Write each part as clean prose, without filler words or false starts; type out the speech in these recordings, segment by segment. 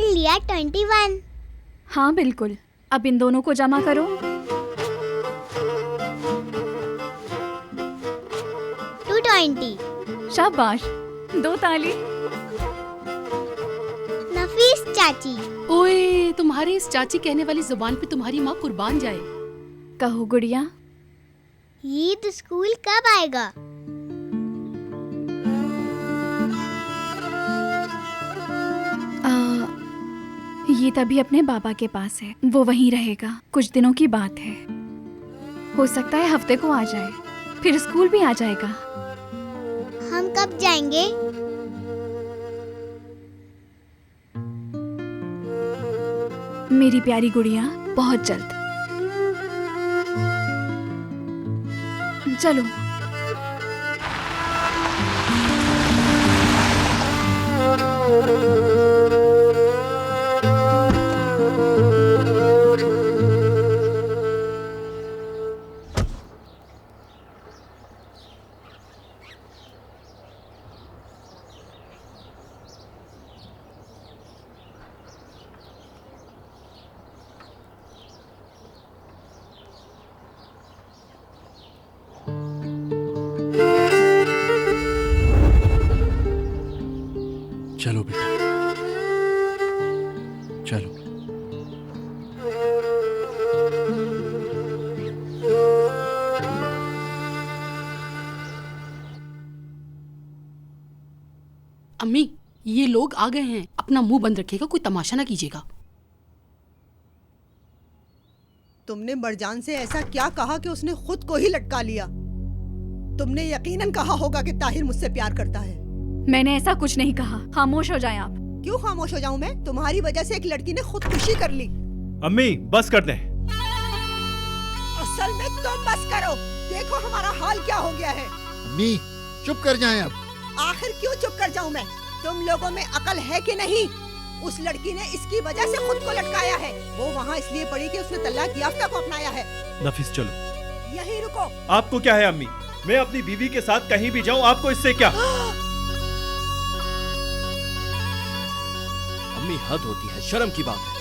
लिया 21। हाँ बिल्कुल, अब इन दोनों को जमा करो। 220। शाबाश, 2 ताली। नफीस चाची। ओए, तुम्हारी इस चाची कहने वाली जुबान पे तुम्हारी माँ कुर्बान जाए। कहो गुड़िया। ईद स्कूल कब आएगा? ये तभी अपने बाबा के पास है, वो वहीं रहेगा। कुछ दिनों की बात है, हो सकता है हफ्ते को आ जाए, फिर स्कूल भी आ जाएगा। हम कब जाएंगे? मेरी प्यारी गुड़िया, बहुत जल्द। चलो। चलो बेटा, चलो। अम्मी, ये लोग आ गए हैं, अपना मुंह बंद रखिएगा, कोई तमाशा ना कीजिएगा। तुमने मरजान से ऐसा क्या कहा कि उसने खुद को ही लटका लिया? तुमने यकीनन कहा होगा कि ताहिर मुझसे प्यार करता है। मैंने ऐसा कुछ नहीं कहा, खामोश हो जाएं आप। क्यों खामोश हो जाऊं मैं? तुम्हारी वजह से एक लड़की ने खुदकुशी कर ली। अम्मी बस कर दें। असल में तुम बस करो, देखो हमारा हाल क्या हो गया है। अम्मी चुप कर जाएं अब। आखिर क्यों चुप कर जाऊं मैं? तुम लोगों में अकल है कि नहीं? उस लड़की ने इसकी वजह से खुद को लटकाया है। वो वहाँ इसलिए पड़ी कि उसने तलाक याफ्ता को अपनाया है। नफीस चलो। यहीं रुको। आपको क्या है अम्मी? मैं अपनी बीवी के साथ कहीं भी जाऊं, आपको इससे क्या? अम्मी हद होती है, शर्म की बात है।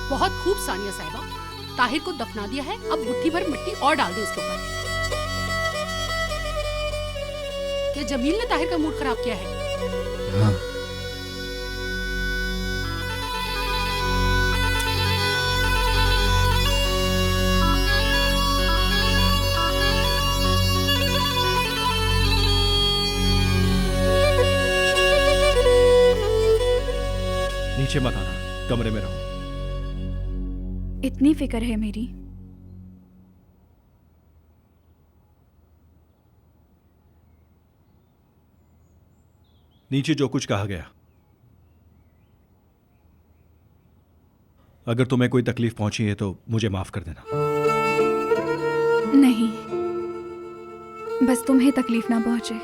बहुत खूब सानिया साहिबा, ताहिर को दफना दिया है, अब मुट्ठी भर मिट्टी और डाल दे उसके ऊपर। क्या जमील ने ताहिर का मूड खराब किया है? हाँ। नीचे मत आना, कमरे में रहो। इतनी फिक्र है मेरी। नीचे जो कुछ कहा गया, अगर तुम्हें कोई तकलीफ पहुंची है तो मुझे माफ कर देना। नहीं, बस तुम्हें तकलीफ ना पहुंचे।